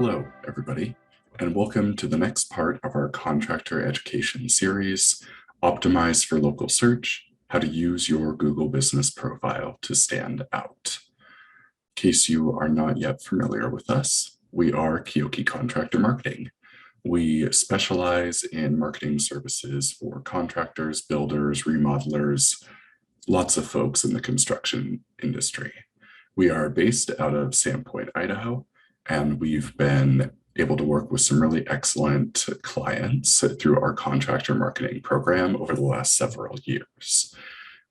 Hello, everybody, and welcome to the next part of our contractor education series, Optimize for Local Search, How to Use Your Google Business Profile to Stand Out. In case you are not yet familiar with us, we are Keokee Contractor Marketing. We specialize in marketing services for contractors, builders, remodelers, lots of folks in the construction industry. We are based out of Sandpoint, Idaho, and we've been able to work with some really excellent clients through our contractor marketing program over the last several years.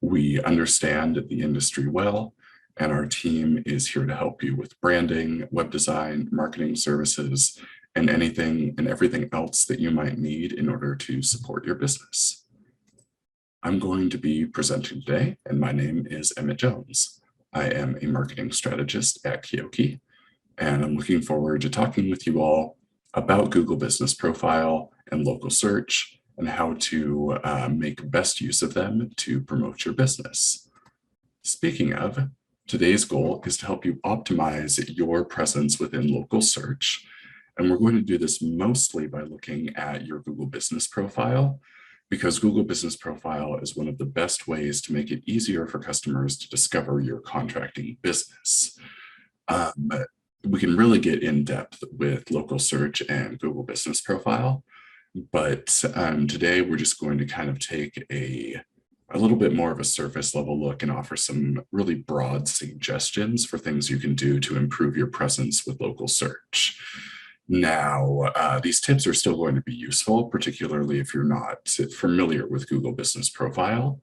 We understand the industry well, and our team is here to help you with branding, web design, marketing services, and anything and everything else that you might need in order to support your business. I'm going to be presenting today, and my name is Emmett Jones. I am a marketing strategist at Keokee, and I'm looking forward to talking with you all about Google Business Profile and local search and how to make best use of them to promote your business. Speaking of, today's goal is to help you optimize your presence within local search. And we're going to do this mostly by looking at your Google Business Profile, because Google Business Profile is one of the best ways to make it easier for customers to discover your contracting business. We can really get in depth with local search and Google Business Profile, but today we're just going to kind of take a little bit more of a surface level look and offer some really broad suggestions for things you can do to improve your presence with local search. Now, these tips are still going to be useful, particularly if you're not familiar with Google Business Profile.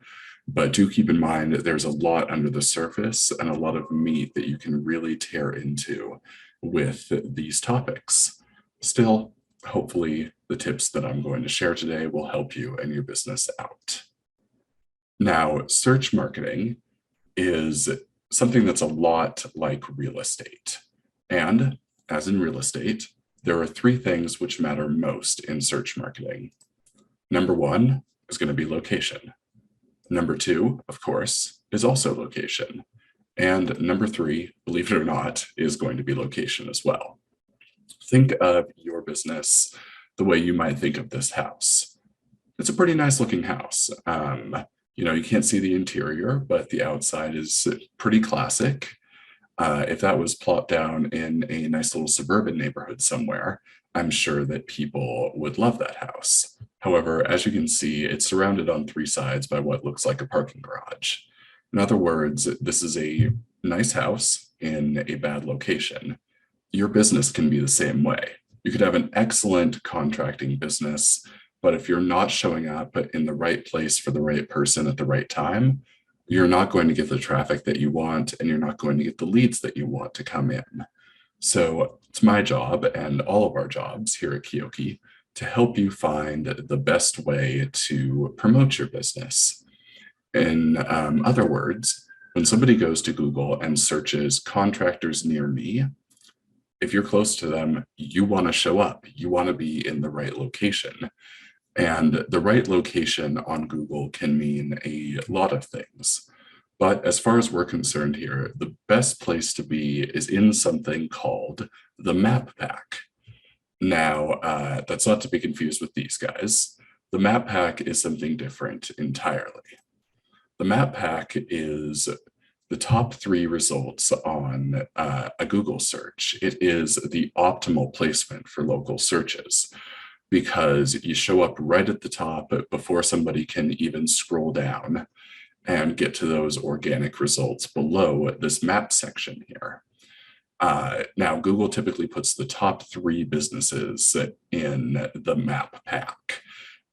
But do keep in mind that there's a lot under the surface and a lot of meat that you can really tear into with these topics. Still, hopefully, the tips that I'm going to share today will help you and your business out. Now, search marketing is something that's a lot like real estate. And as in real estate, there are three things which matter most in search marketing. Number one is going to be location. Number two, of course, is also location. And number three, believe it or not, is going to be location as well. Think of your business the way you might think of this house. It's a pretty nice looking house. You can't see the interior, but the outside is pretty classic. If that was plopped down in a nice little suburban neighborhood somewhere, I'm sure that people would love that house. However, as you can see, it's surrounded on three sides by what looks like a parking garage. In other words, this is a nice house in a bad location. Your business can be the same way. You could have an excellent contracting business, but if you're not showing up in the right place for the right person at the right time, you're not going to get the traffic that you want, and you're not going to get the leads that you want to come in. So it's my job and all of our jobs here at Keokee to help you find the best way to promote your business. In other words, when somebody goes to Google and searches contractors near me, if you're close to them, you want to show up. You want to be in the right location. And the right location on Google can mean a lot of things. But as far as we're concerned here, the best place to be is in something called the map pack. Now, that's not to be confused with these guys. The map pack is something different entirely. The map pack is the top three results on a Google search. It is the optimal placement for local searches, because you show up right at the top before somebody can even scroll down and get to those organic results below this map section here. Now, Google typically puts the top three businesses in the map pack,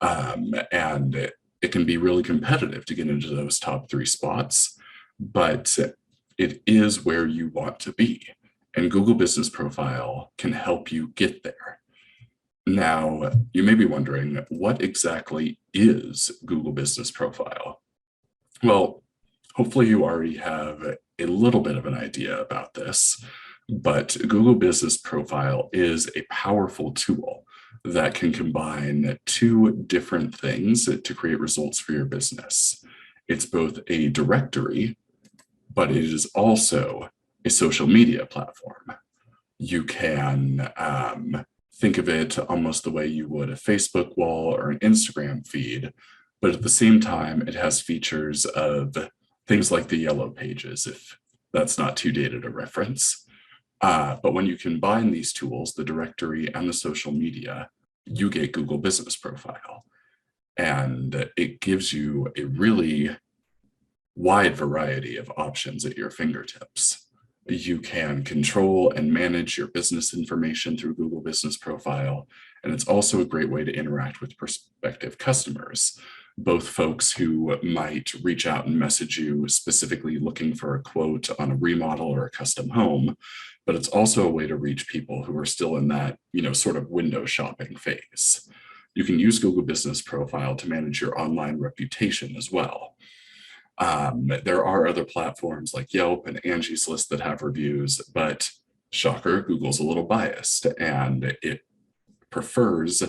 and it can be really competitive to get into those top three spots, but it is where you want to be, and Google Business Profile can help you get there. Now, you may be wondering, what exactly is Google Business Profile? Well, hopefully you already have a little bit of an idea about this, but Google Business Profile is a powerful tool that can combine two different things to create results for your business. It's both a directory, but it is also a social media platform. You can think of it almost the way you would a Facebook wall or an Instagram feed, but at the same time, it has features of things like the yellow pages, if that's not too dated a reference. But when you combine these tools, the directory and the social media, you get Google Business Profile. And it gives you a really wide variety of options at your fingertips. You can control and manage your business information through Google Business Profile. And it's also a great way to interact with prospective customers, both folks who might reach out and message you specifically looking for a quote on a remodel or a custom home, but it's also a way to reach people who are still in that, sort of window shopping phase. You can use Google Business Profile to manage your online reputation as well. There are other platforms like Yelp and Angie's List that have reviews, but shocker, Google's a little biased and it prefers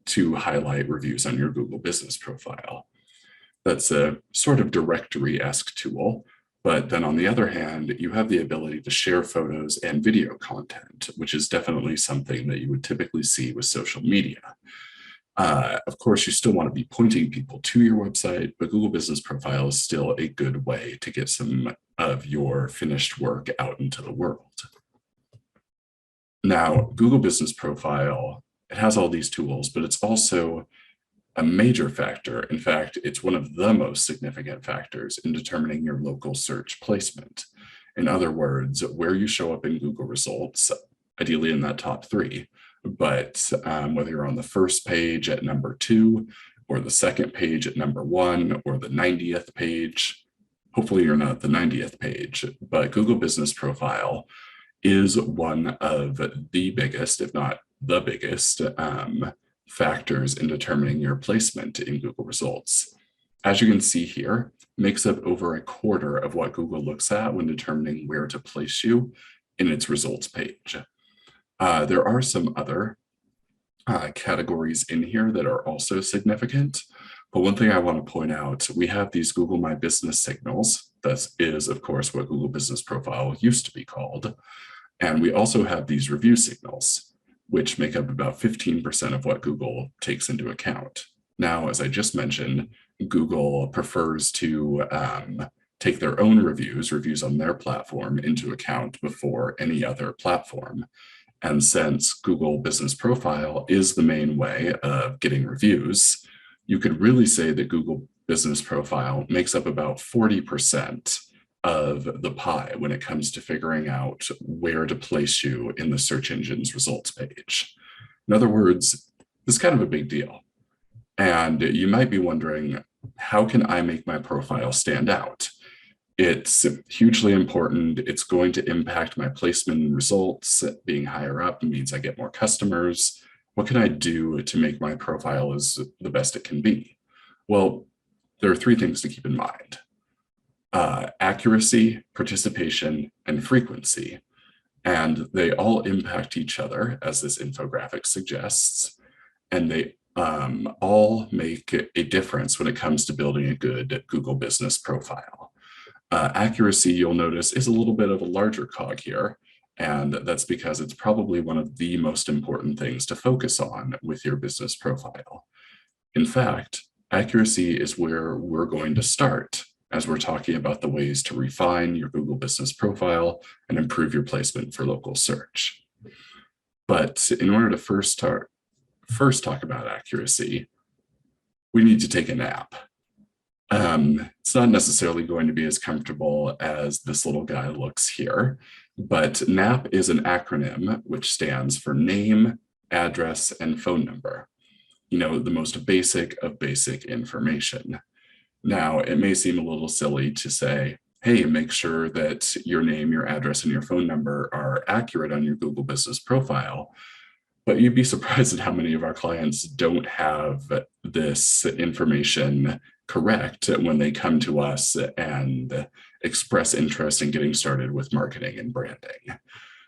to highlight reviews on your Google Business Profile. That's a sort of directory-esque tool, but then on the other hand, you have the ability to share photos and video content, which is definitely something that you would typically see with social media. Of course, you still want to be pointing people to your website, but Google Business Profile is still a good way to get some of your finished work out into the world. Now, Google Business Profile, it has all these tools, but it's also a major factor. In fact, it's one of the most significant factors in determining your local search placement. In other words, where you show up in Google results, ideally in that top 3, but whether you're on the first page at number 2, or the second page at number 1, or the 90th page, hopefully you're not the 90th page, but Google Business Profile is one of the biggest, if not the biggest, factors in determining your placement in Google results. As you can see here, makes up over a quarter of what Google looks at when determining where to place you in its results page. There are some other categories in here that are also significant, but one thing I want to point out, we have these Google My Business signals. That is, of course, what Google Business Profile used to be called. And we also have these review signals, which make up about 15% of what Google takes into account. Now, as I just mentioned, Google prefers to take their own reviews on their platform into account before any other platform. And since Google Business Profile is the main way of getting reviews, you could really say that Google Business Profile makes up about 40% of the pie when it comes to figuring out where to place you in the search engine's results page. In other words, it's kind of a big deal. And you might be wondering, how can I make my profile stand out? It's hugely important. It's going to impact my placement and results. Being higher up means I get more customers. What can I do to make my profile as the best it can be? Well, there are 3 things to keep in mind. Accuracy, participation, and frequency. And they all impact each other, as this infographic suggests. And they all make a difference when it comes to building a good Google Business Profile. Accuracy, you'll notice, is a little bit of a larger cog here, and that's because it's probably one of the most important things to focus on with your business profile. In fact, accuracy is where we're going to start as we're talking about the ways to refine your Google Business Profile and improve your placement for local search. But in order to first talk about accuracy, we need to take a nap. It's not necessarily going to be as comfortable as this little guy looks here, but NAHB is an acronym which stands for name, address, and phone number. The most basic of basic information. Now, it may seem a little silly to say, hey, make sure that your name, your address, and your phone number are accurate on your Google Business Profile. But you'd be surprised at how many of our clients don't have this information correct when they come to us and express interest in getting started with marketing and branding.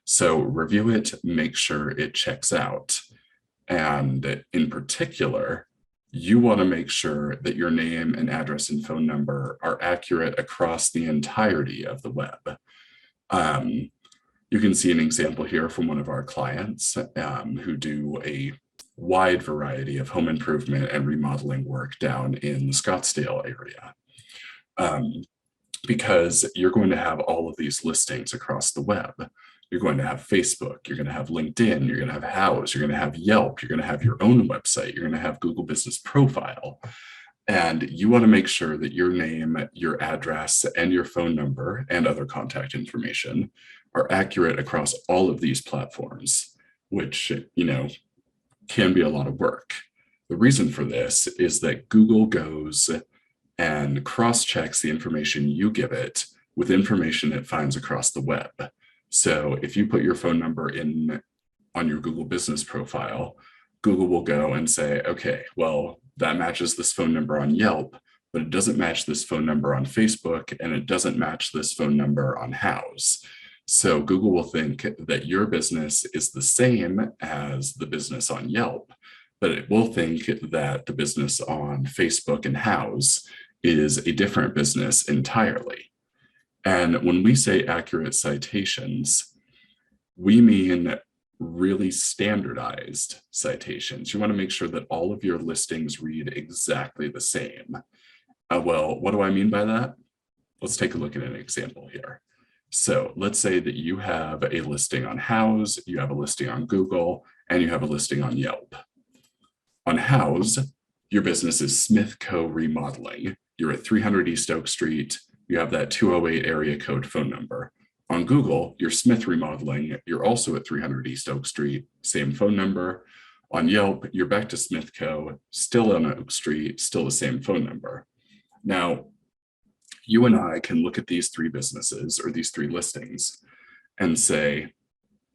So review it, make sure it checks out. And in particular, you want to make sure that your name and address and phone number are accurate across the entirety of the web. You can see an example here from one of our clients who do a wide variety of home improvement and remodeling work down in the Scottsdale area. Because you're going to have all of these listings across the web. You're going to have Facebook, you're going to have LinkedIn, you're going to have Houzz, you're going to have Yelp, you're going to have your own website, you're going to have Google Business Profile. And you want to make sure that your name, your address, and your phone number and other contact information are accurate across all of these platforms, which, can be a lot of work. The reason for this is that Google goes and cross-checks the information you give it with information it finds across the web. So if you put your phone number in on your Google Business Profile, Google will go and say, okay, well, that matches this phone number on Yelp, but it doesn't match this phone number on Facebook, and it doesn't match this phone number on Houzz. So Google will think that your business is the same as the business on Yelp, but it will think that the business on Facebook and Houzz is a different business entirely. And when we say accurate citations, we mean really standardized citations. You want to make sure that all of your listings read exactly the same. Well, what do I mean by that? Let's take a look at an example here. So let's say that you have a listing on Houzz, you have a listing on Google, and you have a listing on Yelp. On Houzz, your business is Smith Co. Remodeling. You're at 300 East Oak Street. You have that 208 area code phone number. On Google, you're Smith Remodeling. You're also at 300 East Oak Street, same phone number. On Yelp, you're back to Smith Co., still on Oak Street, still the same phone number. Now, you and I can look at these three businesses or these three listings and say,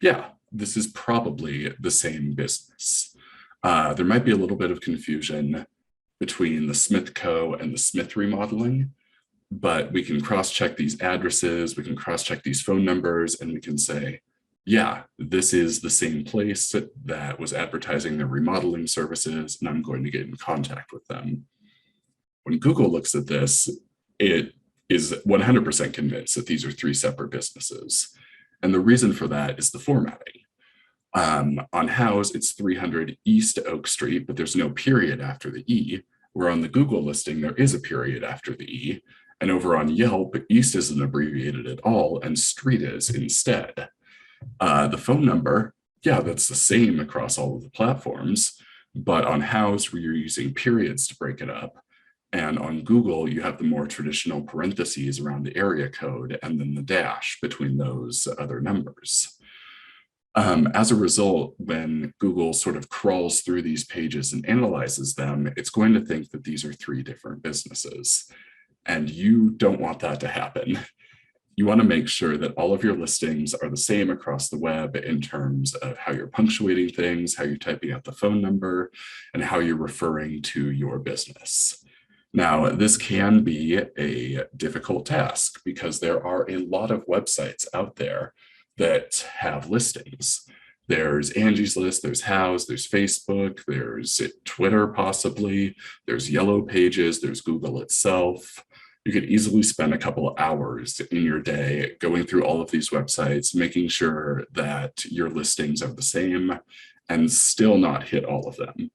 yeah, this is probably the same business. There might be a little bit of confusion between the Smith Co. and the Smith Remodeling, but we can cross-check these addresses, we can cross-check these phone numbers, and we can say, yeah, this is the same place that was advertising their remodeling services, and I'm going to get in contact with them. When Google looks at this, it is 100% convinced that these are three separate businesses. And the reason for that is the formatting. On Houzz, it's 300 East Oak Street, but there's no period after the E, where on the Google listing, there is a period after the E. And over on Yelp, East isn't abbreviated at all, and Street is instead. The phone number, yeah, that's the same across all of the platforms, but on Houzz, where you're using periods to break it up, and on Google, you have the more traditional parentheses around the area code and then the dash between those other numbers. As a result, when Google sort of crawls through these pages and analyzes them, it's going to think that these are three different businesses. And you don't want that to happen. You want to make sure that all of your listings are the same across the web in terms of how you're punctuating things, how you're typing out the phone number, and how you're referring to your business. Now, this can be a difficult task because there are a lot of websites out there that have listings. There's Angie's List, there's Houzz, there's Facebook, there's Twitter possibly, there's Yellow Pages, there's Google itself. You could easily spend a couple of hours in your day going through all of these websites, making sure that your listings are the same and still not hit all of them.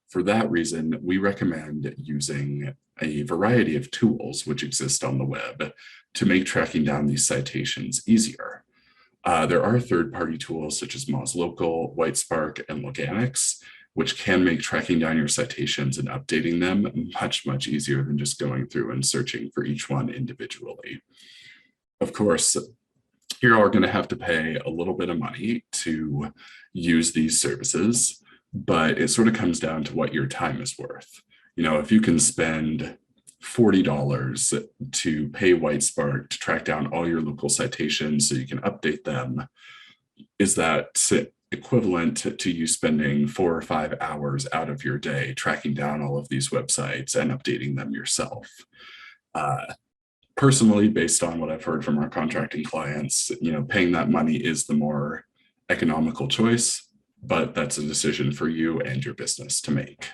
For that reason, we recommend using a variety of tools which exist on the web to make tracking down these citations easier. There are third-party tools such as MozLocal, Whitespark, and Loganics, which can make tracking down your citations and updating them much, much easier than just going through and searching for each one individually. Of course, you are going to have to pay a little bit of money to use these services, but it sort of comes down to what your time is worth. If you can spend $40 to pay Whitespark to track down all your local citations so you can update them, is that equivalent to you spending 4 or 5 hours out of your day tracking down all of these websites and updating them yourself? Personally, based on what I've heard from our contracting clients, paying that money is the more economical choice, but that's a decision for you and your business to make.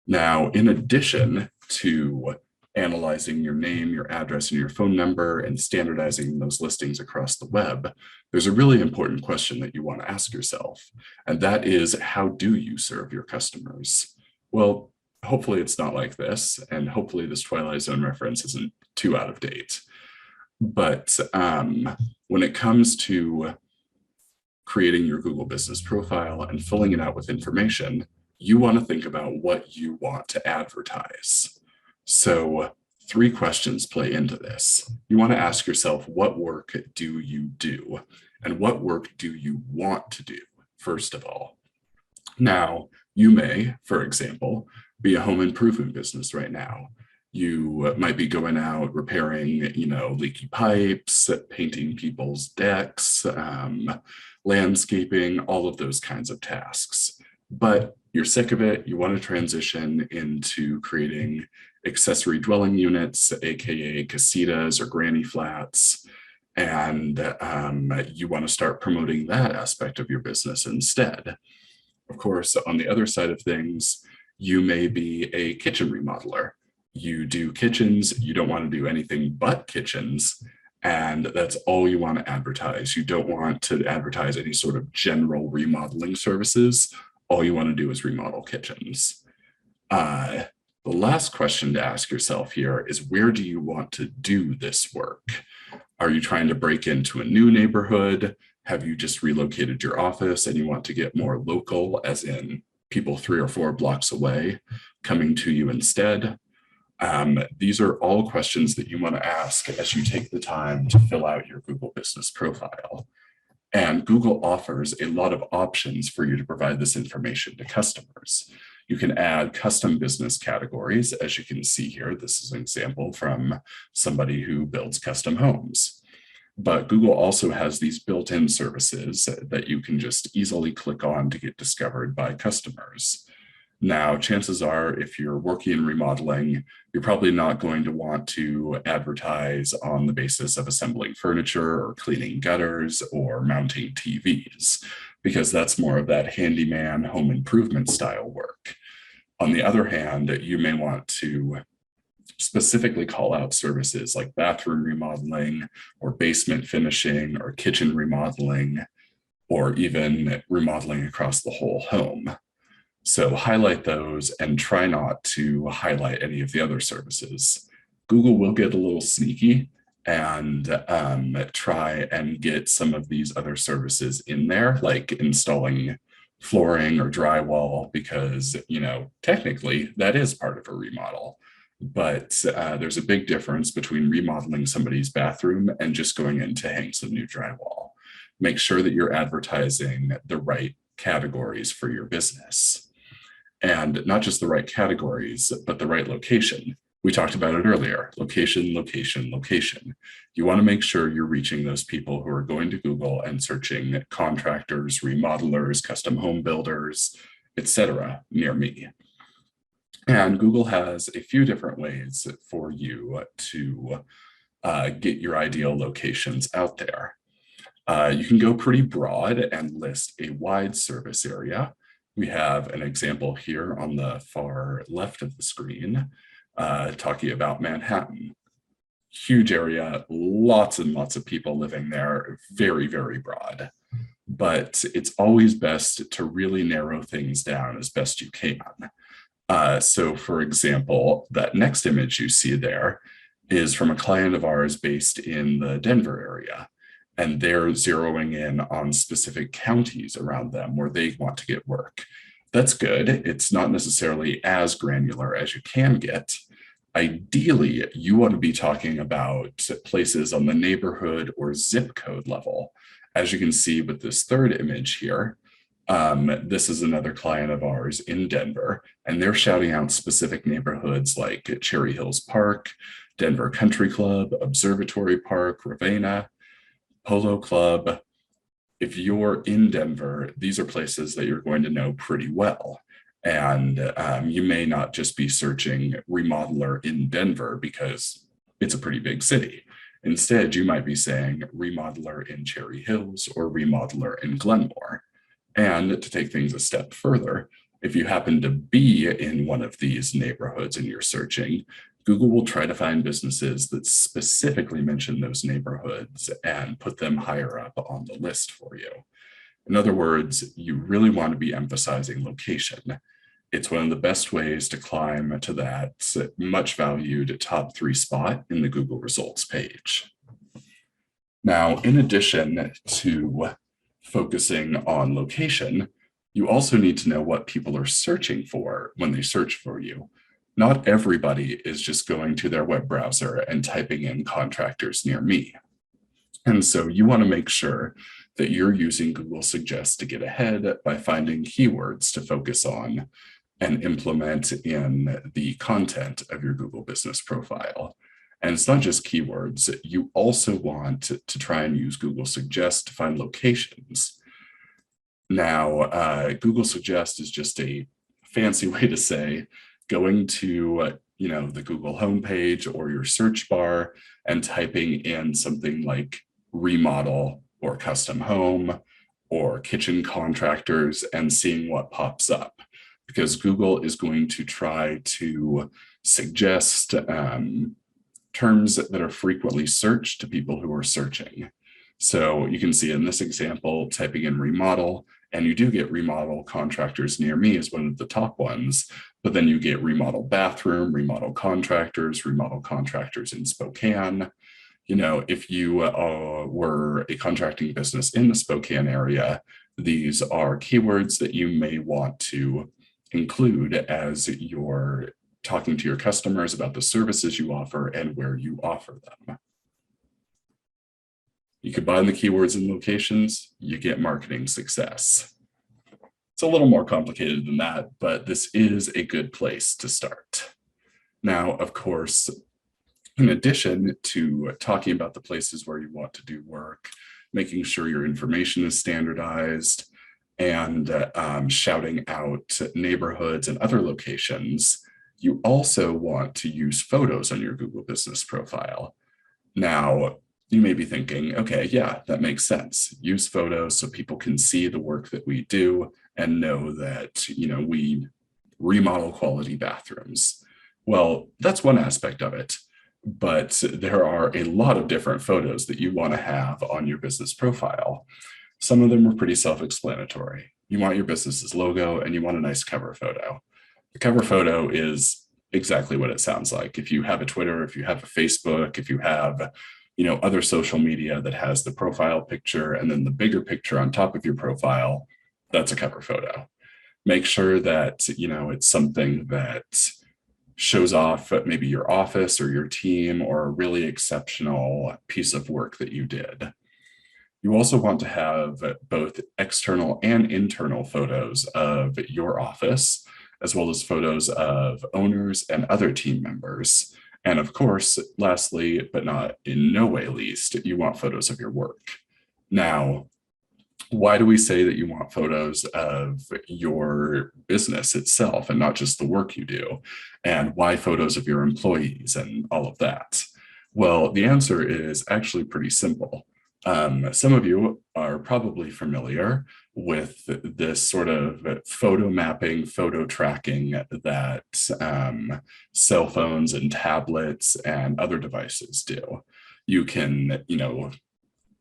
Now, in addition to analyzing your name, your address, and your phone number and standardizing those listings across the web, there's a really important question that you want to ask yourself. And that is, how do you serve your customers? Well, hopefully it's not like this. And hopefully this Twilight Zone reference isn't too out of date. But when it comes to creating your Google business profile and filling it out with information, you want to think about what you want to advertise. So 3 questions play into this. You want to ask yourself, what work do you do? And what work do you want to do, first of all? Now, you may, for example, be a home improvement business right now. You might be going out repairing, leaky pipes, painting people's decks, landscaping, all of those kinds of tasks. But you're sick of it. You want to transition into creating accessory dwelling units, aka casitas or granny flats, and you want to start promoting that aspect of your business instead. Of course, on the other side of things, you may be a kitchen remodeler. You do kitchens, you don't want to do anything but kitchens, and that's all you want to advertise. You don't want to advertise any sort of general remodeling services. All you want to do is remodel kitchens. The last question to ask yourself here is, where do you want to do this work? Are you trying to break into a new neighborhood? Have you just relocated your office and you want to get more local, as in people 3 or 4 blocks away coming to you instead? These are all questions that you want to ask as you take the time to fill out your Google business profile. And Google offers a lot of options for you to provide this information to customers. You can add custom business categories. As you can see here, this is an example from somebody who builds custom homes. But Google also has these built-in services that you can just easily click on to get discovered by customers. Now, chances are, if you're working in remodeling, you're probably not going to want to advertise on the basis of assembling furniture or cleaning gutters or mounting TVs, because that's more of that handyman home improvement style work. On the other hand, you may want to specifically call out services like bathroom remodeling or basement finishing or kitchen remodeling, or even remodeling across the whole home. So highlight those and try not to highlight any of the other services. Google will get a little sneaky and try and get some of these other services in there, like installing flooring or drywall, because, technically that is part of a remodel. But there's a big difference between remodeling somebody's bathroom and just going in to hang some new drywall. Make sure that you're advertising the right categories for your business. And not just the right categories, but the right location. We talked about it earlier, location, location, location. You want to make sure you're reaching those people who are going to Google and searching contractors, remodelers, custom home builders, etc. near me. And Google has a few different ways for you to get your ideal locations out there. You can go pretty broad and list a wide service area. We have an example here on the far left of the screen, talking about Manhattan. Huge area, lots and lots of people living there, very, very broad. But it's always best to really narrow things down as best you can. So for example, that next image you see there is from a client of ours based in the Denver area. And they're zeroing in on specific counties around them where they want to get work. That's good. It's not necessarily as granular as you can get. Ideally, you want to be talking about places on the neighborhood or zip code level. As you can see with this third image here, this is another client of ours in Denver, and they're shouting out specific neighborhoods like Cherry Hills Park, Denver Country Club, Observatory Park, Ravenna, Polo Club. If you're in Denver, these are places that you're going to know pretty well. And you may not just be searching remodeler in Denver because it's a pretty big city. Instead, you might be saying remodeler in Cherry Hills or remodeler in Glenmore. And to take things a step further, if you happen to be in one of these neighborhoods and you're searching, Google will try to find businesses that specifically mention those neighborhoods and put them higher up on the list for you. In other words, you really want to be emphasizing location. It's one of the best ways to climb to that much valued top 3 spot in the Google results page. Now, in addition to focusing on location, you also need to know what people are searching for when they search for you. Not everybody is just going to their web browser and typing in contractors near me. And so you want to make sure that you're using Google Suggest to get ahead by finding keywords to focus on and implement in the content of your Google business profile. And it's not just keywords. You also want to try and use Google Suggest to find locations. Now, Google Suggest is just a fancy way to say going to the Google homepage or your search bar and typing in something like remodel or custom home or kitchen contractors and seeing what pops up, because Google is going to try to suggest terms that are frequently searched to people who are searching. So you can see in this example, typing in remodel, and you do get remodel contractors near me as one of the top ones, but then you get remodel bathroom, remodel contractors in Spokane. If you were a contracting business in the Spokane area, these are keywords that you may want to include as you're talking to your customers about the services you offer and where you offer them. You combine the keywords and locations, you get marketing success. It's a little more complicated than that, but this is a good place to start. Now, of course, in addition to talking about the places where you want to do work, making sure your information is standardized, and shouting out neighborhoods and other locations, you also want to use photos on your Google business profile. Now, you may be thinking, okay, yeah, that makes sense. Use photos so people can see the work that we do and know that, we remodel quality bathrooms. Well, that's one aspect of it, but there are a lot of different photos that you want to have on your business profile. Some of them are pretty self-explanatory. You want your business's logo and you want a nice cover photo. The cover photo is exactly what it sounds like. If you have a Twitter, if you have a Facebook, if you have other social media that has the profile picture and then the bigger picture on top of your profile, that's a cover photo. Make sure that, it's something that shows off maybe your office or your team or a really exceptional piece of work that you did. You also want to have both external and internal photos of your office, as well as photos of owners and other team members. And of course, lastly, but not in no way least, you want photos of your work. Now, why do we say that you want photos of your business itself and not just the work you do? And why photos of your employees and all of that? Well, the answer is actually pretty simple. Some of you are probably familiar with this sort of photo mapping, photo tracking that cell phones and tablets and other devices do. You can,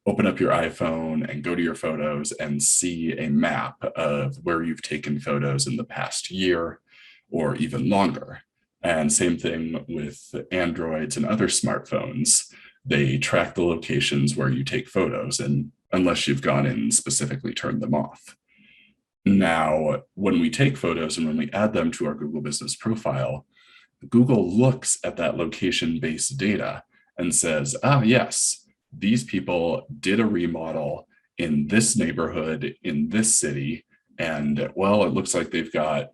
open up your iPhone and go to your photos and see a map of where you've taken photos in the past year or even longer. And same thing with Androids and other smartphones. They track the locations where you take photos, and unless you've gone in and specifically turned them off. Now, when we take photos and when we add them to our Google Business profile, Google looks at that location-based data and says, yes, these people did a remodel in this neighborhood, in this city, and well, it looks like they've got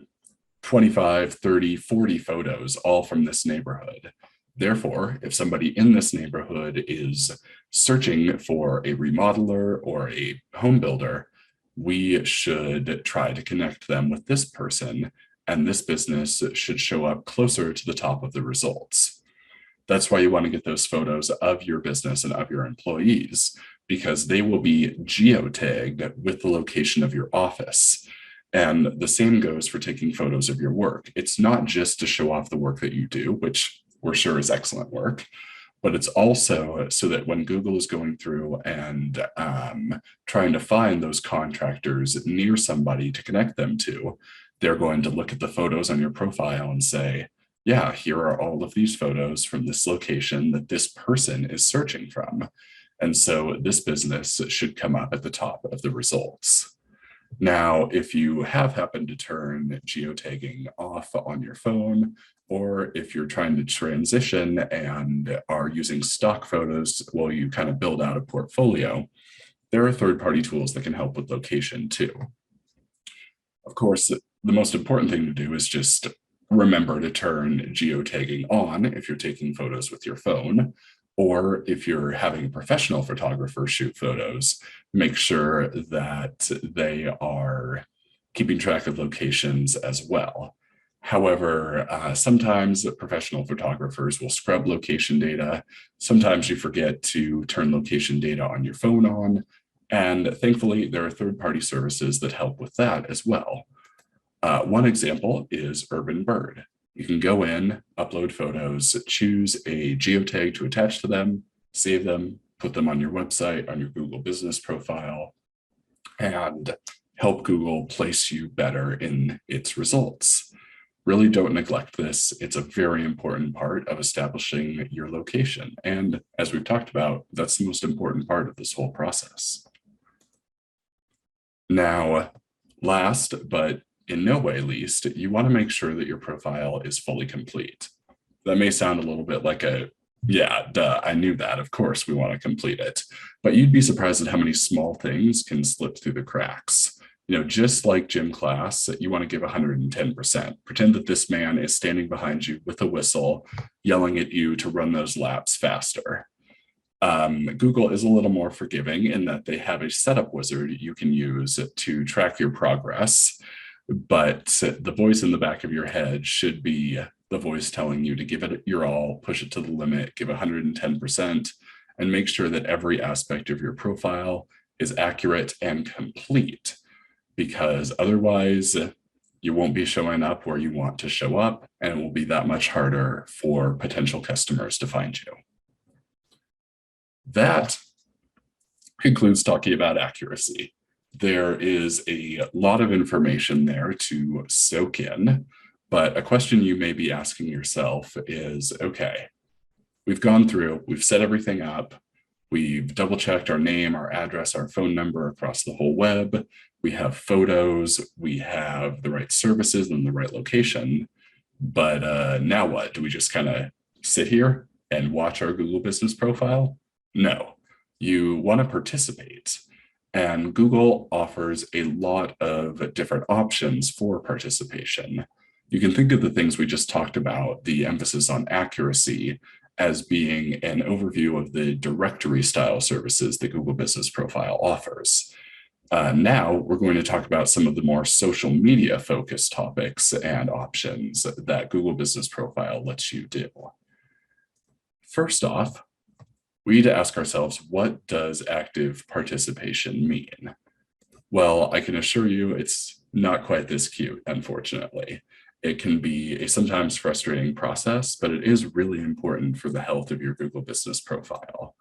25, 30, 40 photos all from this neighborhood. Therefore, if somebody in this neighborhood is searching for a remodeler or a home builder, we should try to connect them with this person, and this business should show up closer to the top of the results. That's why you want to get those photos of your business and of your employees, because they will be geotagged with the location of your office. And the same goes for taking photos of your work. It's not just to show off the work that you do, which we're sure is excellent work. But it's also so that when Google is going through and trying to find those contractors near somebody to connect them to, they're going to look at the photos on your profile and say, yeah, here are all of these photos from this location that this person is searching from. And so this business should come up at the top of the results. Now, if you have happened to turn geotagging off on your phone, or if you're trying to transition and are using stock photos while you kind of build out a portfolio, there are third-party tools that can help with location too. Of course, the most important thing to do is just remember to turn geotagging on if you're taking photos with your phone, or if you're having a professional photographer shoot photos, make sure that they are keeping track of locations as well. However, sometimes professional photographers will scrub location data. Sometimes you forget to turn location data on your phone on. And thankfully, there are third-party services that help with that as well. One example is Urban Bird. You can go in, upload photos, choose a geotag to attach to them, save them, put them on your website, on your Google business profile, and help Google place you better in its results. Really don't neglect this. It's a very important part of establishing your location. And as we've talked about, that's the most important part of this whole process. Now, last but in no way least, you want to make sure that your profile is fully complete. That may sound a little bit like yeah, duh, I knew that. Of course, we want to complete it. But you'd be surprised at how many small things can slip through the cracks. Just like gym class, you want to give 110%. Pretend that this man is standing behind you with a whistle, yelling at you to run those laps faster. Google is a little more forgiving in that they have a setup wizard you can use to track your progress. But the voice in the back of your head should be the voice telling you to give it your all, push it to the limit, give 110%, and make sure that every aspect of your profile is accurate and complete, because otherwise you won't be showing up where you want to show up, and it will be that much harder for potential customers to find you. That concludes talking about accuracy. There is a lot of information there to soak in, but a question you may be asking yourself is, okay, we've gone through, we've set everything up, we've double checked our name, our address, our phone number across the whole web, we have photos, we have the right services and the right location, but now what? Do we just kind of sit here and watch our Google business profile? No, you want to participate. And Google offers a lot of different options for participation. You can think of the things we just talked about, the emphasis on accuracy, as being an overview of the directory style services that Google Business Profile offers. Now we're going to talk about some of the more social media focused topics and options that Google Business Profile lets you do. First off, we need to ask ourselves, what does active participation mean? Well, I can assure you it's not quite this cute, unfortunately. It can be a sometimes frustrating process, but it is really important for the health of your Google business profile.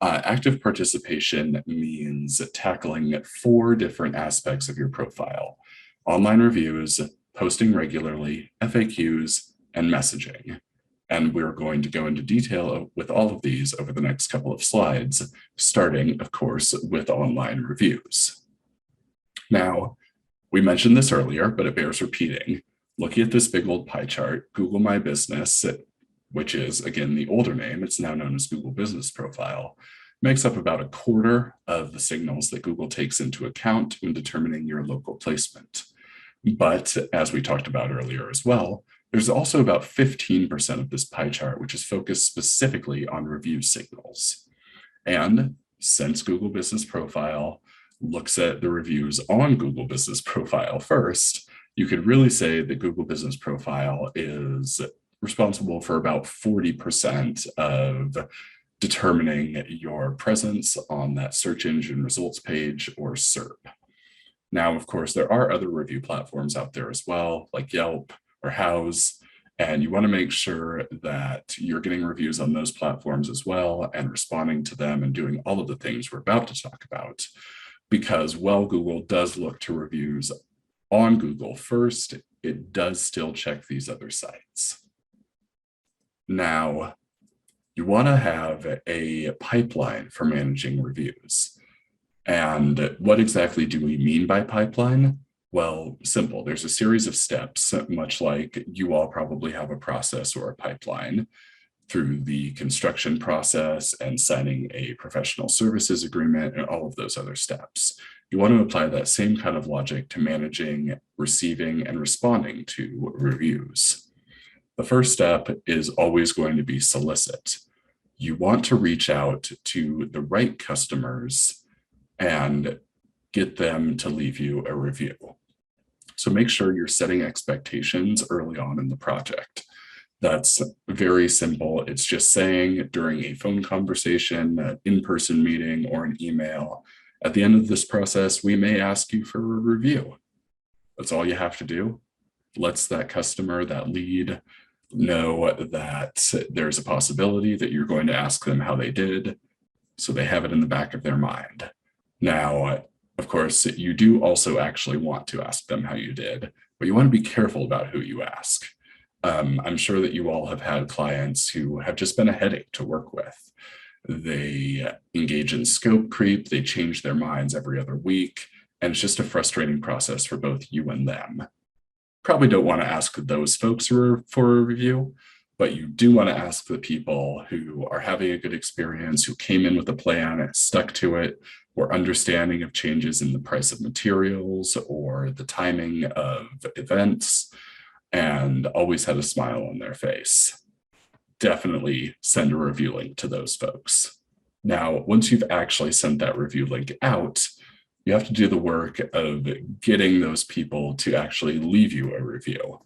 Active participation means tackling 4 different aspects of your profile: online reviews, posting regularly, FAQs, and messaging. And we're going to go into detail with all of these over the next couple of slides, starting, of course, with online reviews. Now, we mentioned this earlier, but it bears repeating. Looking at this big old pie chart, Google My Business, which is, again, the older name, it's now known as Google Business Profile, makes up about 1/4 of the signals that Google takes into account when determining your local placement. But as we talked about earlier as well, there's also about 15% of this pie chart, which is focused specifically on review signals. And since Google Business Profile looks at the reviews on Google Business Profile first, you could really say that Google Business Profile is responsible for about 40% of determining your presence on that search engine results page or SERP. Now, of course, there are other review platforms out there as well, like Yelp or Houzz, And you want to make sure that you're getting reviews on those platforms as well and responding to them and doing all of the things we're about to talk about. Because while Google does look to reviews on Google first, it does still check these other sites. Now, you want to have a pipeline for managing reviews. And what exactly do we mean by pipeline? Well, simple. There's a series of steps, much like you all probably have a process or a pipeline through the construction process and signing a professional services agreement and all of those other steps. You want to apply that same kind of logic to managing, receiving, and responding to reviews. The first step is always going to be solicit. You want to reach out to the right customers and get them to leave you a review. So make sure you're setting expectations early on in the project. That's very simple. It's just saying during a phone conversation, an in-person meeting, or an email, at the end of this process, we may ask you for a review. That's all you have to do. Lets that customer, that lead, know that there's a possibility that you're going to ask them how they did, so they have it in the back of their mind. Now, of course, you do also actually want to ask them how you did, but you want to be careful about who you ask. I'm sure that you all have had clients who have just been a headache to work with. They engage in scope creep, they change their minds every other week, and it's just a frustrating process for both you and them. Probably don't want to ask those folks for a review, but you do want to ask the people who are having a good experience, who came in with a plan and stuck to it, or understanding of changes in the price of materials or the timing of events, and always had a smile on their face. Definitely send a review link to those folks. Now, once you've actually sent that review link out, you have to do the work of getting those people to actually leave you a review.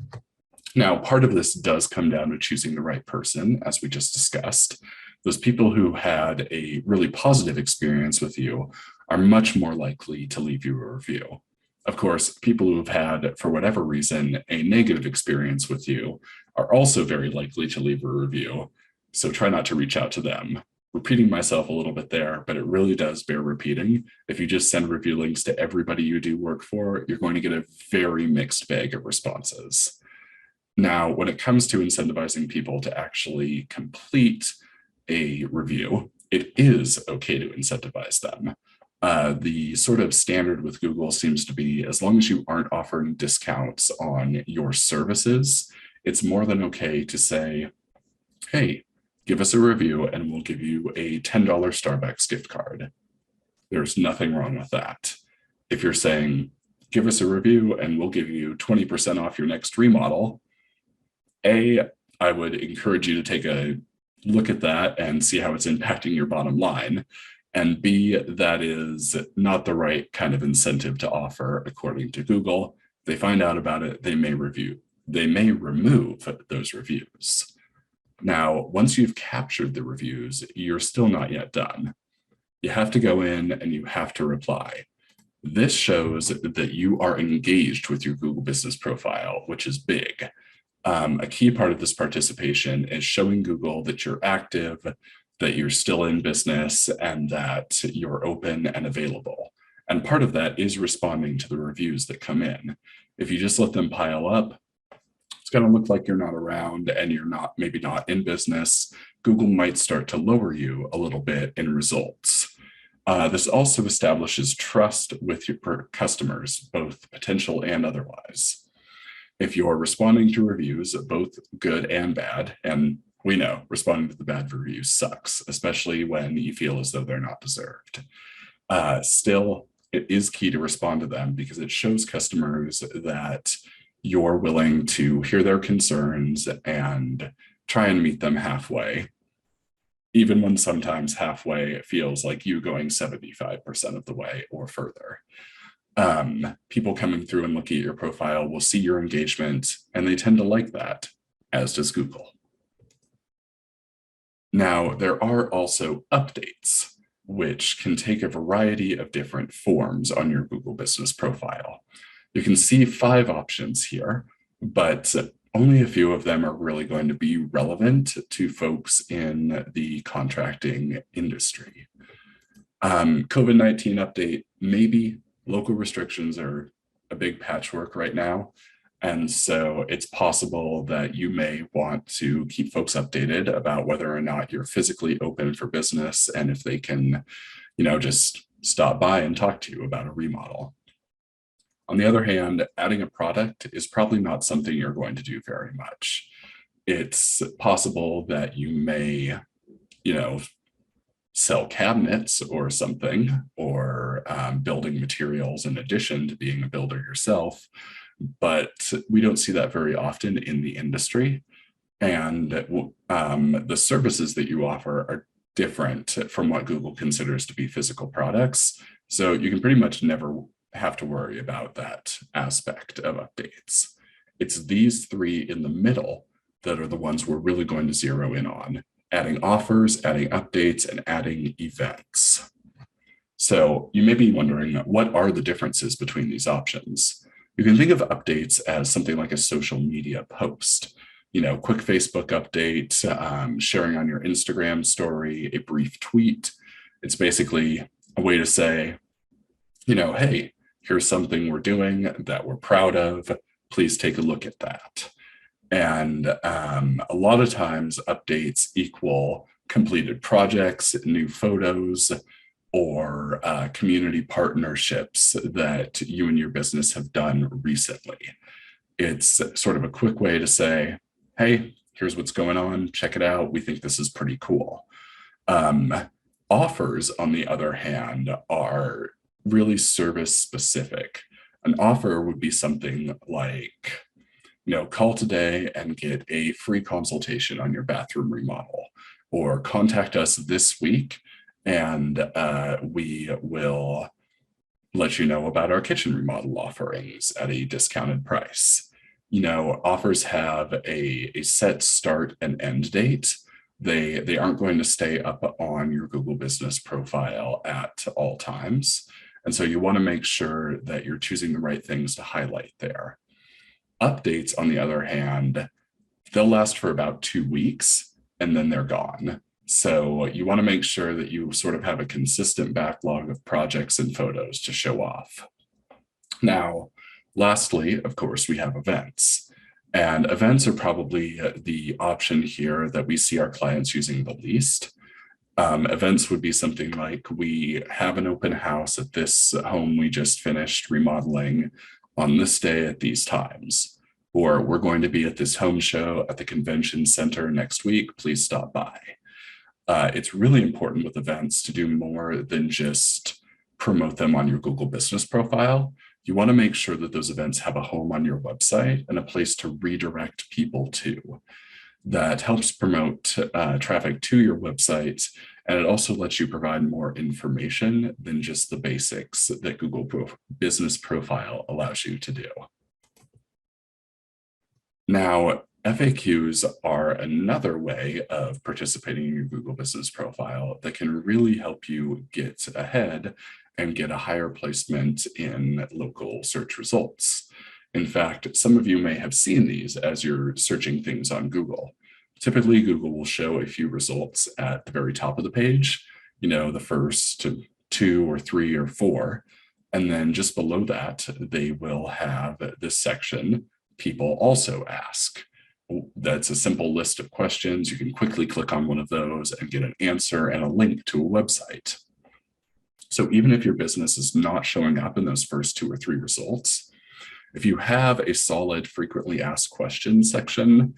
Now, part of this does come down to choosing the right person, as we just discussed. Those people who had a really positive experience with you are much more likely to leave you a review. Of course, people who have had, for whatever reason, a negative experience with you are also very likely to leave a review, so try not to reach out to them. Repeating myself a little bit there, but it really does bear repeating. If you just send review links to everybody you do work for, you're going to get a very mixed bag of responses. Now, when it comes to incentivizing people to actually complete a review, it is okay to incentivize them. The sort of standard with Google seems to be, as long as you aren't offering discounts on your services, it's more than okay to say, hey, give us a review and we'll give you a $10 Starbucks gift card. There's nothing wrong with that. If you're saying, give us a review and we'll give you 20% off your next remodel, A, I would encourage you to take a look at that and see how it's impacting your bottom line. And B, that is not the right kind of incentive to offer according to Google. If they find out about it, they may remove those reviews. Now, once you've captured the reviews, you're still not yet done. You have to go in and you have to reply. This shows that you are engaged with your Google Business Profile, which is big. A key part of this participation is showing Google that you're active, that you're still in business, and that you're open and available. And part of that is responding to the reviews that come in. If you just let them pile up, it's going to look like you're not around and you're maybe not in business. Google might start to lower you a little bit in results. This also establishes trust with your customers, both potential and otherwise. If you're responding to reviews, both good and bad, and we know responding to the bad reviews sucks, especially when you feel as though they're not deserved. Still, it is key to respond to them because it shows customers that you're willing to hear their concerns and try and meet them halfway, even when sometimes halfway feels like you going 75% of the way or further. People coming through and looking at your profile will see your engagement, and they tend to like that, as does Google. Now, there are also updates, which can take a variety of different forms on your Google Business Profile. You can see 5 options here, but only a few of them are really going to be relevant to folks in the contracting industry. COVID-19 update, maybe. Local restrictions are a big patchwork right now. And so it's possible that you may want to keep folks updated about whether or not you're physically open for business and if they can, just stop by and talk to you about a remodel. On the other hand, adding a product is probably not something you're going to do very much. It's possible that you may, sell cabinets or something, or building materials in addition to being a builder yourself, but we don't see that very often in the industry. And the services that you offer are different from what Google considers to be physical products. So you can pretty much never have to worry about that aspect of updates. It's these three in the middle that are the ones we're really going to zero in on: adding offers, adding updates, and adding events. So you may be wondering, what are the differences between these options? You can think of updates as something like a social media post, quick Facebook update, sharing on your Instagram story, a brief tweet. It's basically a way to say, hey, here's something we're doing that we're proud of. Please take a look at that. And a lot of times updates equal completed projects, new photos, or community partnerships that you and your business have done recently. It's sort of a quick way to say, hey, here's what's going on, check it out, we think this is pretty cool. Offers, on the other hand, are really service specific. An offer would be something like, call today and get a free consultation on your bathroom remodel, or contact us this week and we will let you know about our kitchen remodel offerings at a discounted price. Offers have a set start and end date. They aren't going to stay up on your Google business profile at all times. And so you want to make sure that you're choosing the right things to highlight there. Updates, on the other hand, they'll last for about 2 weeks and then they're gone. So you want to make sure that you sort of have a consistent backlog of projects and photos to show off. Now, lastly, of course, we have events. And events are probably the option here that we see our clients using the least. Events would be something like, we have an open house at this home we just finished remodeling on this day at these times, or we're going to be at this home show at the convention center next week, please stop by. It's really important with events to do more than just promote them on your Google business profile. You want to make sure that those events have a home on your website and a place to redirect people to. That helps promote traffic to your website, and it also lets you provide more information than just the basics that Google Business Profile allows you to do. Now, FAQs are another way of participating in your Google Business Profile that can really help you get ahead and get a higher placement in local search results. In fact, some of you may have seen these as you're searching things on Google. Typically, Google will show a few results at the very top of the page, the first 2 or 3 or 4. And then just below that, they will have this section, people also ask. That's a simple list of questions. You can quickly click on one of those and get an answer and a link to a website. So even if your business is not showing up in those first 2 or 3 results, if you have a solid frequently asked questions section,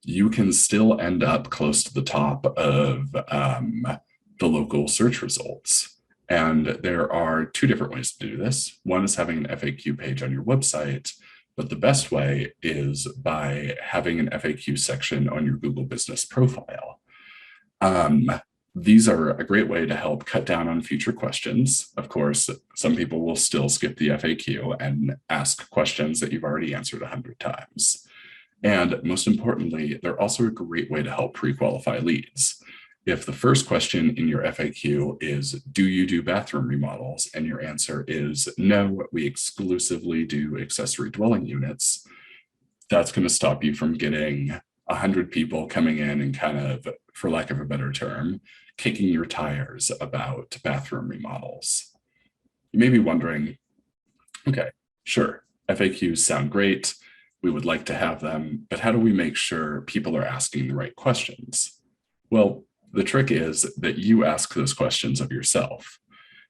you can still end up close to the top of the local search results. And there are 2 different ways to do this. One is having an FAQ page on your website, but the best way is by having an FAQ section on your Google Business Profile. These are a great way to help cut down on future questions. Of course, some people will still skip the FAQ and ask questions that you've already answered 100 times. And most importantly, they're also a great way to help pre-qualify leads. If the first question in your FAQ is, do you do bathroom remodels? And your answer is, no, we exclusively do accessory dwelling units. that's going to stop you from getting 100 people coming in and kind of, for lack of a better term, kicking your tires about bathroom remodels. You may be wondering, okay, sure, FAQs sound great. We would like to have them, but how do we make sure people are asking the right questions? Well, the trick is that you ask those questions of yourself.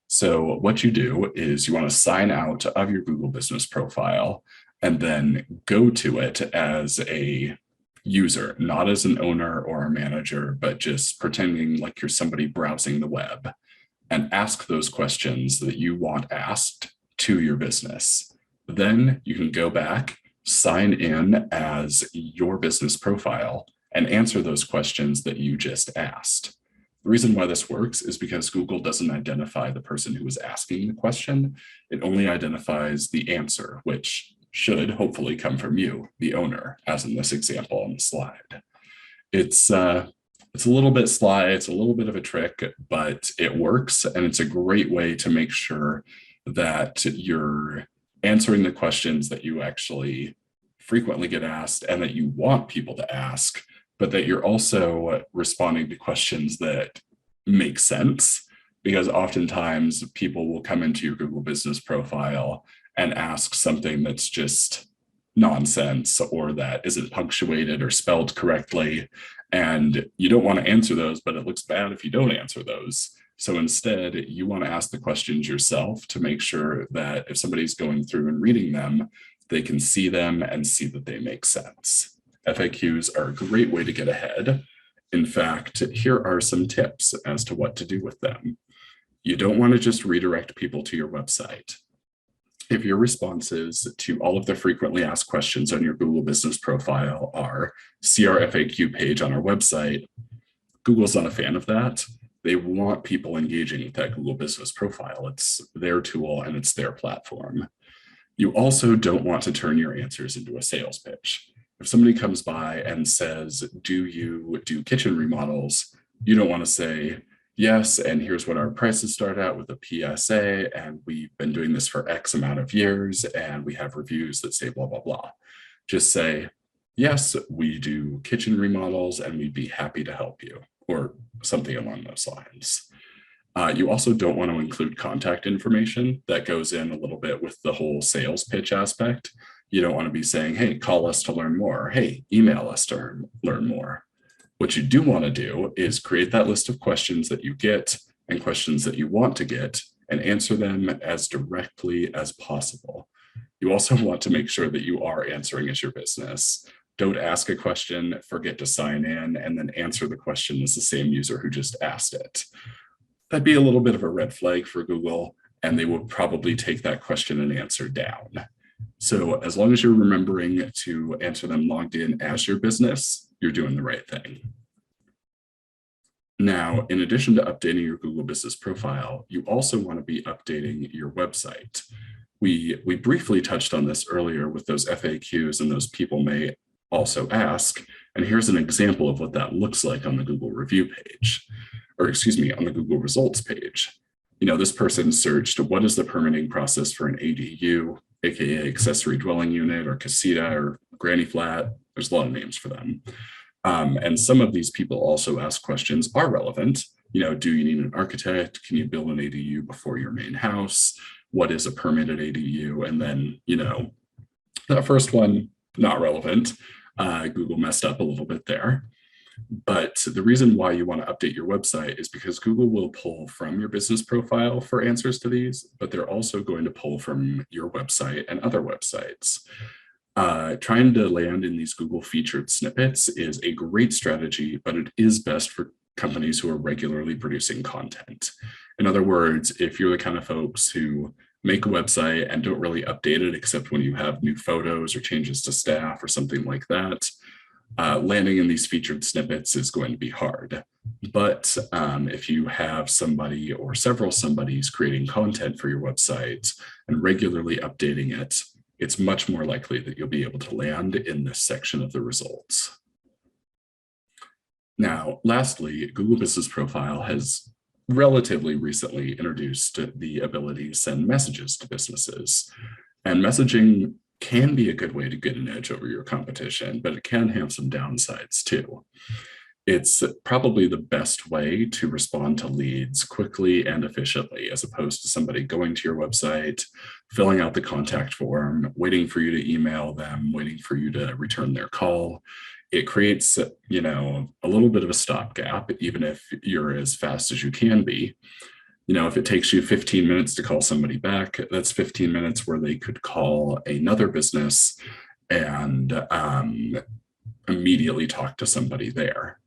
So what you do is you want to sign out of your Google business profile and then go to it as a user, not as an owner or a manager, but just pretending like you're somebody browsing the web, and ask those questions that you want asked to your business. Then you can go back, sign in as your business profile, and answer those questions that you just asked. The reason why this works is because Google doesn't identify the person who is asking the question. It only identifies the answer, which should hopefully come from you, the owner, as in this example on the slide. It's a little bit sly, it's a little bit of a trick, but it works, and it's a great way to make sure that you're answering the questions that you actually frequently get asked and that you want people to ask, but that you're also responding to questions that make sense, because oftentimes people will come into your Google business profile and ask something that's just nonsense or that isn't punctuated or spelled correctly. And you don't want to answer those, but it looks bad if you don't answer those. So instead, you want to ask the questions yourself to make sure that if somebody's going through and reading them, they can see them and see that they make sense. FAQs are a great way to get ahead. In fact, here are some tips as to what to do with them. You don't want to just redirect people to your website. If your responses to all of the frequently asked questions on your Google business profile are, see our FAQ page on our website, Google's not a fan of that. They want people engaging with that Google business profile. It's their tool and it's their platform. You also don't want to turn your answers into a sales pitch. If somebody comes by and says, do you do kitchen remodels? You don't want to say, yes, and here's what our prices start out with a PSA, and we've been doing this for X amount of years, and we have reviews that say blah, blah, blah. Just say, yes, we do kitchen remodels, and we'd be happy to help you, or something along those lines. You also don't want to include contact information. That goes in a little bit with the whole sales pitch aspect. You don't want to be saying, hey, call us to learn more. Hey, email us to learn more. What you do want to do is create that list of questions that you get and questions that you want to get and answer them as directly as possible. You also want to make sure that you are answering as your business. Don't ask a question, forget to sign in, and then answer the question as the same user who just asked it. That'd be a little bit of a red flag for Google, and they would probably take that question and answer down. So as long as you're remembering to answer them logged in as your business, you're doing the right thing. Now, in addition to updating your Google business profile, you also want to be updating your website. We briefly touched on this earlier with those FAQs and those people may also ask, and here's an example of what that looks like on the Google review page, or excuse me, on the Google results page. You know, this person searched, what is the permitting process for an ADU, aka accessory dwelling unit, or casita, or granny flat? There's a lot of names for them. And some of these people also ask questions are relevant. You know, do you need an architect? Can you build an ADU before your main house? What is a permitted ADU? And then, you know, that first one, not relevant. Google messed up a little bit there. But the reason why you want to update your website is because Google will pull from your business profile for answers to these, but they're also going to pull from your website and other websites. Trying to land in these Google featured snippets is a great strategy, but it is best for companies who are regularly producing content. In other words, if you're the kind of folks who make a website and don't really update it except when you have new photos or changes to staff or something like that, landing in these featured snippets is going to be hard. But if you have somebody or several somebodies creating content for your website and regularly updating it, it's much more likely that you'll be able to land in this section of the results. Now, lastly, Google Business Profile has relatively recently introduced the ability to send messages to businesses. And messaging can be a good way to get an edge over your competition, but it can have some downsides too. It's probably the best way to respond to leads quickly and efficiently, as opposed to somebody going to your website, filling out the contact form, waiting for you to email them, waiting for you to return their call. It creates, a little bit of a stopgap, even if you're as fast as you can be. If it takes you 15 minutes to call somebody back, that's 15 minutes where they could call another business and immediately talk to somebody there.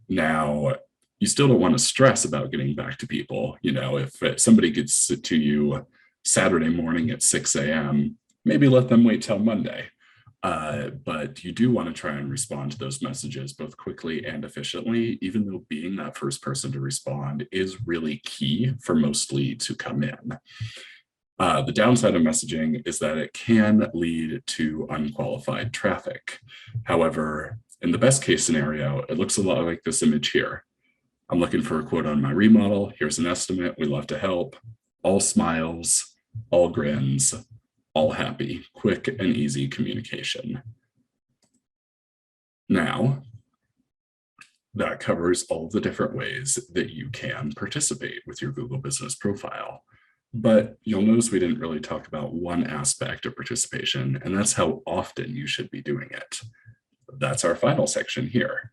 Now, you still don't want to stress about getting back to people. If somebody gets to you Saturday morning at 6 a.m., maybe let them wait till Monday. But you do want to try and respond to those messages both quickly and efficiently, even though being that first person to respond is really key for most leads who come in. The downside of messaging is that it can lead to unqualified traffic. However, in the best case scenario, it looks a lot like this image here. I'm looking for a quote on my remodel. Here's an estimate. We love to help. All smiles, all grins, all happy, quick and easy communication. Now, that covers all the different ways that you can participate with your Google Business Profile. But you'll notice we didn't really talk about one aspect of participation, and that's how often you should be doing it. That's our final section here.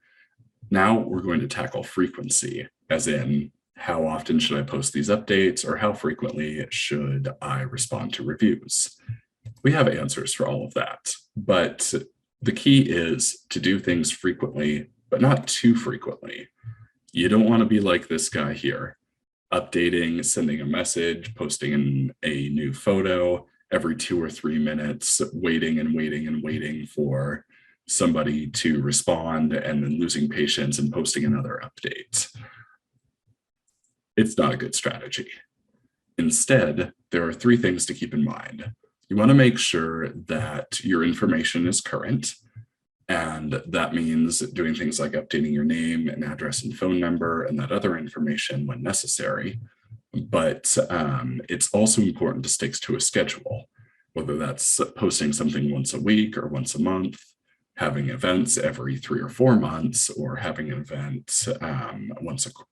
Now we're going to tackle frequency, as in how often should I post these updates, or how frequently should I respond to reviews? We have answers for all of that, but the key is to do things frequently, but not too frequently. You don't want to be like this guy here, updating, sending a message, posting a new photo every 2 or 3 minutes, waiting and waiting and waiting for somebody to respond, and then losing patience and posting another update. It's not a good strategy. Instead, there are 3 things to keep in mind. You want to make sure that your information is current, and that means doing things like updating your name and address and phone number and that other information when necessary. But it's also important to stick to a schedule, whether that's posting something once a week or once a month, having events every 3 or 4 months, or having an event once a quarter.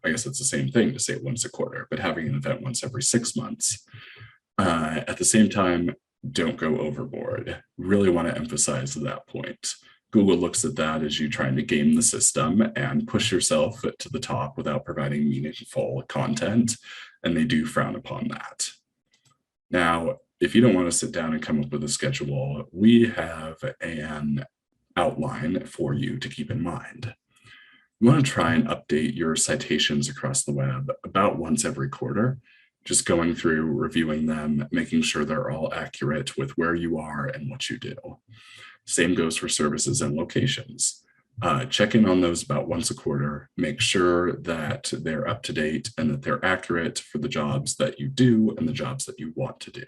I guess it's the same thing to say once a quarter, but having an event once every 6 months. At the same time, don't go overboard. Really want to emphasize that point. Google looks at that as you trying to game the system and push yourself to the top without providing meaningful content, and they do frown upon that. Now, if you don't want to sit down and come up with a schedule, we have an outline for you to keep in mind. You want to try and update your citations across the web about once every quarter, just going through, reviewing them, making sure they're all accurate with where you are and what you do. Same goes for services and locations. Check in on those about once a quarter, make sure that they're up to date and that they're accurate for the jobs that you do and the jobs that you want to do.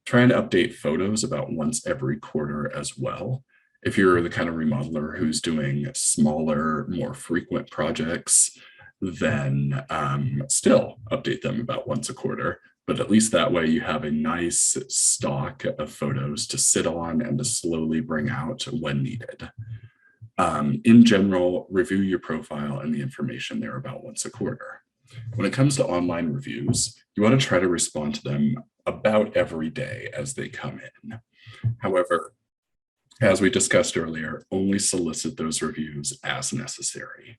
Try and update photos about once every quarter as well. If you're the kind of remodeler who's doing smaller, more frequent projects, then still update them about once a quarter. But at least that way you have a nice stock of photos to sit on and to slowly bring out when needed. In general, review your profile and the information there about once a quarter. When it comes to online reviews, you want to try to respond to them about every day as they come in. However, as we discussed earlier, only solicit those reviews as necessary.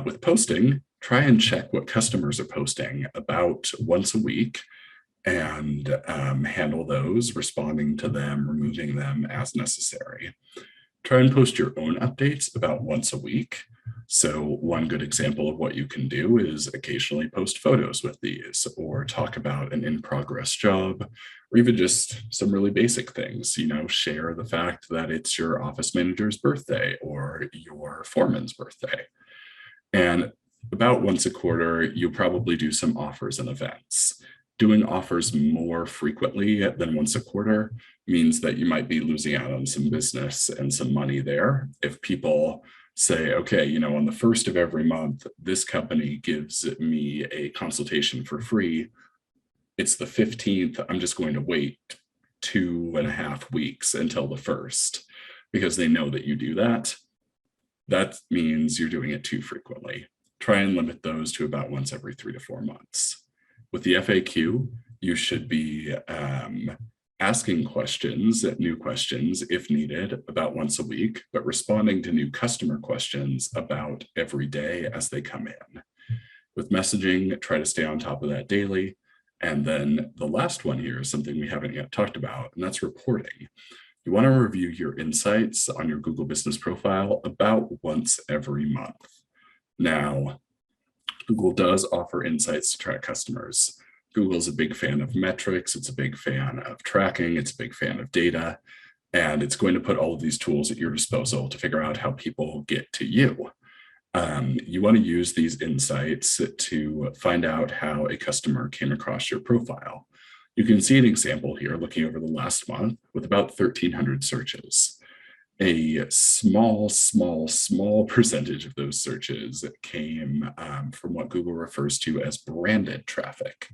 With posting, try and check what customers are posting about once a week and handle those, responding to them, removing them as necessary. Try and post your own updates about once a week. So one good example of what you can do is occasionally post photos with these, or talk about an in-progress job, or even just some really basic things. Share the fact that it's your office manager's birthday or your foreman's birthday. And about once a quarter, you'll probably do some offers and events. Doing offers more frequently than once a quarter means that you might be losing out on some business and some money there. If people say, okay, on the 1st of every month, this company gives me a consultation for free. It's the 15th, I'm just going to wait 2.5 weeks until the first, because they know that you do that. That means you're doing it too frequently. Try and limit those to about once every 3 to 4 months. With the FAQ, you should be asking questions, new questions if needed, about once a week, but responding to new customer questions about every day as they come in. With messaging, try to stay on top of that daily. And then the last one here is something we haven't yet talked about, and that's reporting. You want to review your insights on your Google Business Profile about once every month. Now, Google does offer insights to track customers. Google's a big fan of metrics, it's a big fan of tracking, it's a big fan of data, and it's going to put all of these tools at your disposal to figure out how people get to you. You want to use these insights to find out how a customer came across your profile. You can see an example here looking over the last month with about 1,300 searches. A small percentage of those searches came from what Google refers to as branded traffic.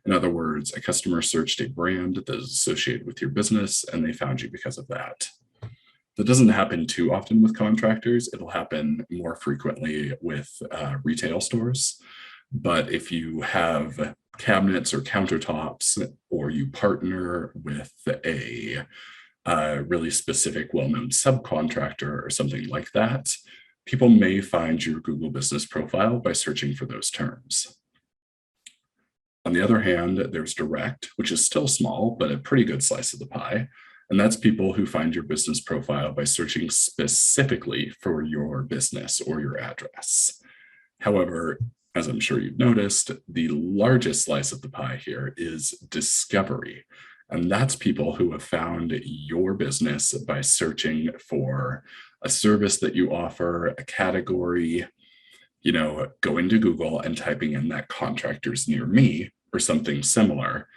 In other words, a customer searched a brand that is associated with your business and they found you because of that. That doesn't happen too often with contractors. It'll happen more frequently with retail stores. But if you have cabinets or countertops, or you partner with a really specific well-known subcontractor or something like that, people may find your Google Business Profile by searching for those terms. On the other hand, there's direct, which is still small, but a pretty good slice of the pie. And that's people who find your business profile by searching specifically for your business or your address. However, as I'm sure you've noticed, the largest slice of the pie here is discovery. And that's people who have found your business by searching for a service that you offer, a category, going to Google and typing in that contractors near me or something similar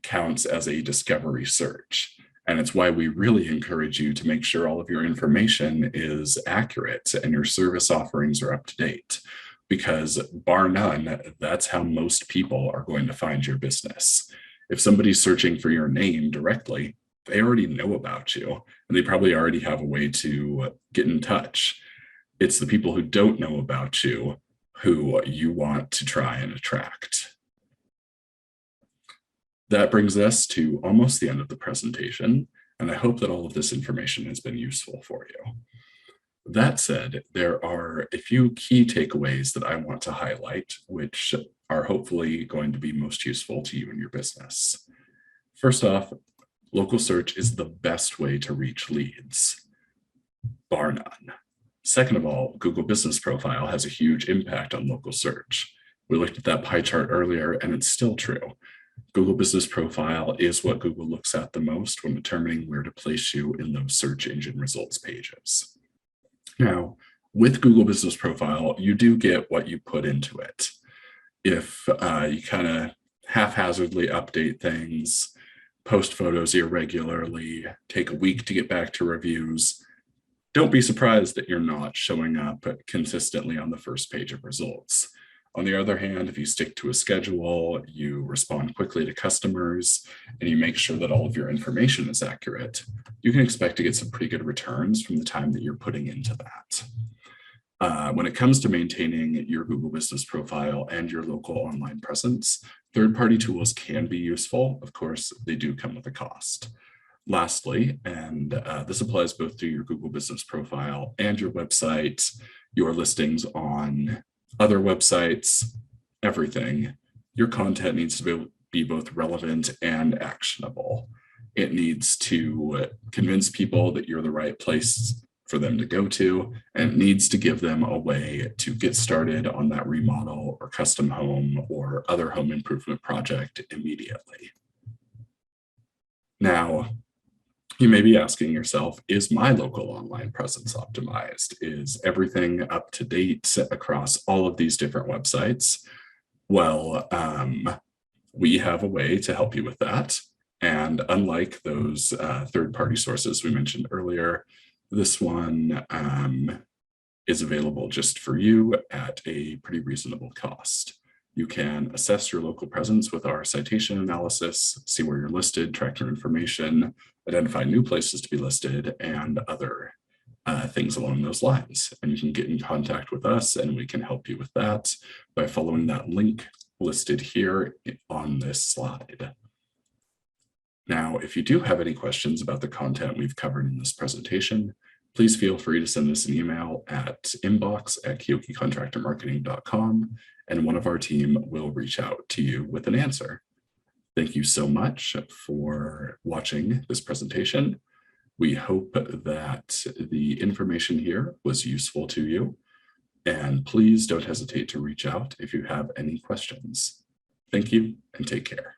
counts as a discovery search. And it's why we really encourage you to make sure all of your information is accurate and your service offerings are up to date, because bar none, that's how most people are going to find your business. If somebody's searching for your name directly, they already know about you and they probably already have a way to get in touch. It's the people who don't know about you who you want to try and attract. That brings us to almost the end of the presentation, and I hope that all of this information has been useful for you. That said, there are a few key takeaways that I want to highlight, which are hopefully going to be most useful to you and your business. First off, local search is the best way to reach leads, bar none. Second of all, Google Business Profile has a huge impact on local search. We looked at that pie chart earlier, and it's still true. Google Business Profile is what Google looks at the most when determining where to place you in those search engine results pages. Now, with Google Business Profile, you do get what you put into it. If you kind of haphazardly update things, post photos irregularly, take a week to get back to reviews, don't be surprised that you're not showing up consistently on the first page of results. On the other hand, if you stick to a schedule, you respond quickly to customers, and you make sure that all of your information is accurate, you can expect to get some pretty good returns from the time that you're putting into that. When it comes to maintaining your Google Business Profile and your local online presence, third-party tools can be useful. Of course, they do come with a cost. Lastly, and this applies both to your Google Business Profile and your website, your listings on other websites, everything, your content needs to be both relevant and actionable. It needs to convince people that you're the right place for them to go to, and it needs to give them a way to get started on that remodel or custom home or other home improvement project immediately. Now, you may be asking yourself, is my local online presence optimized? Is everything up to date across all of these different websites? Well, we have a way to help you with that. And unlike those third-party sources we mentioned earlier, this one is available just for you at a pretty reasonable cost. You can assess your local presence with our citation analysis, see where you're listed, track your information, identify new places to be listed, and other things along those lines. And you can get in contact with us and we can help you with that by following that link listed here on this slide. Now, if you do have any questions about the content we've covered in this presentation, please feel free to send us an email at inbox@keokeecontractormarketing.com, and one of our team will reach out to you with an answer. Thank you so much for watching this presentation. We hope that the information here was useful to you, and please don't hesitate to reach out if you have any questions. Thank you and take care.